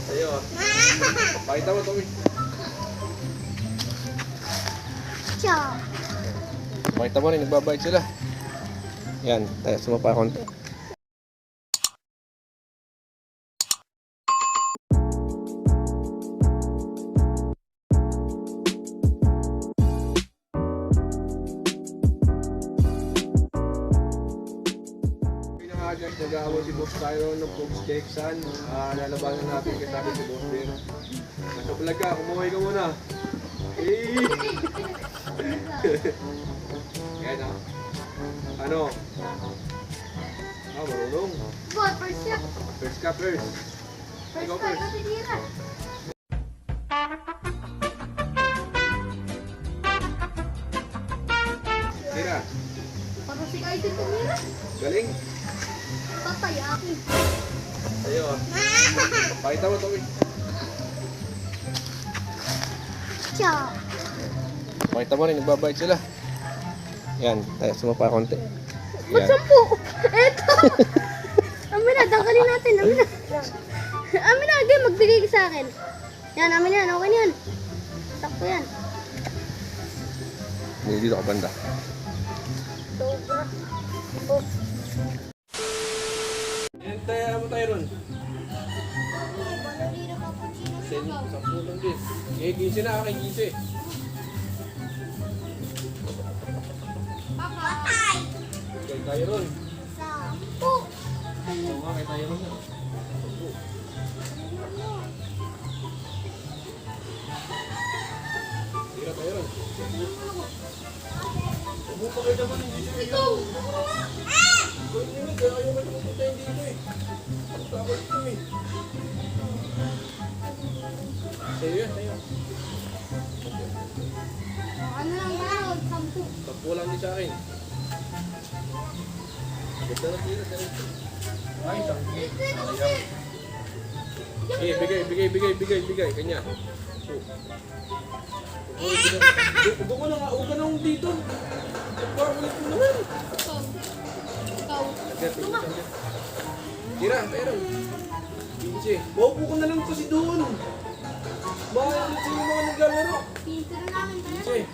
Sa'yo ah. Pakita mo, Tommy. Ciao. Pakita mo rin, nagbabayad sila. Yan, tayo sumapa konti. Guys, nag-aawal si Boss Tyron ng Pogs Jackson. Lalabanan natin kasama si Boss Bear. Nasa vlog ka, kumuhay ka muna. Hey! Yan ah. Ano? Marunong. Boy, first shot. First ka first. First Ikaw shot, first. kasi tira. Tira. Parang si Kaisen tumira. Galing. Patay akin. Sa'yo ah. Pakita mo, Tommy. Ciao. Pakita mo rin, nagbabayad sila. Yan, tayo sumapa konti. Ba't Yan. 10? Eto! Amin na, tanggalin natin. Amin na. Amin na, game, magbigay ka sa akin. Yan, amin na yan. Okay na yan. Sakto yan. Dito ka banda. Sobra. Oh. Tayo mo tayo ron. 10 lang din. Eh, 15 na, akin 15. Patay! Kaya tayo ron. Sampu! Oo nga, kaya tayo ron na. Tira tayo ron. Huwag pa kayo naman, hindi siya Ito! Kaya nyo, kaya ayaw ka naman punta yung dito eh. Takot ko eh. Sa'yo yan, sa'yo. Ano lang ba? 10. Takpo lang din sa akin. Ganda na tira, sa'yo. Ay, tangki. Eh, bigay. Kanya. Ubo ka na nga, ubo ka na dito. Ulit mo naman. Ikaw. Tira, pero. Pinche. Maupo ka na lang kasi doon. Bakit ulit sa'yo mga naglalaro? Pinto na namin tayo. Pinche.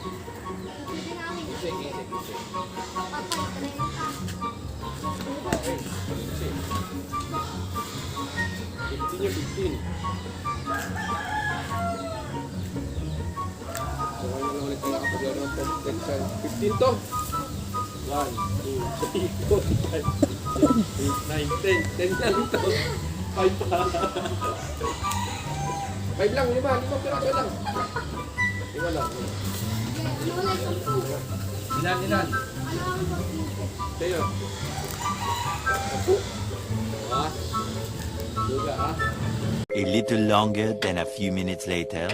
Pinto na namin. Pinche. Patay ka na yun ka. Pinche. 15 yung 15. So, ngayon lang ulit yung nakapaglaro ng top 10. 15 to. 1, 2, 3, 4, 5, 6, 7, 8, 9, 10. 10 lang ito. 5 pa. 5 lang, 5 piraso lang. 5 lang. Ano wala yung 10? Ilan? Ano ang 10? Sa'yo. Apo. Ah. Duga ah. A little longer than a few minutes later.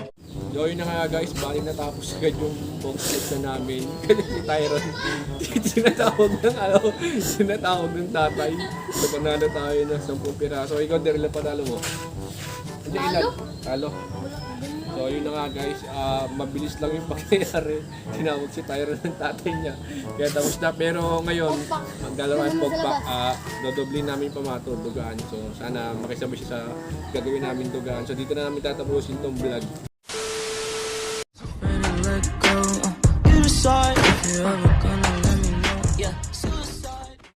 So yun na nga guys, bali natapos agad yung box set na namin. Kasi si Tyron, sinatawag ng tatay. So panalo tayo ng 10 piraso. Ikaw, Daryl, panalo mo? Hindi, ilan? Talo. So yun na nga guys, mabilis lang yung pangyayari. Tinawag si Tyron ng tatay niya. Kaya tapos na, pero ngayon, maglalaro ang pogpak. Dodoblin namin pamato, dugaan. So sana makisabay siya sa gagawin namin dugaan. So dito na namin tatapusin tong vlog.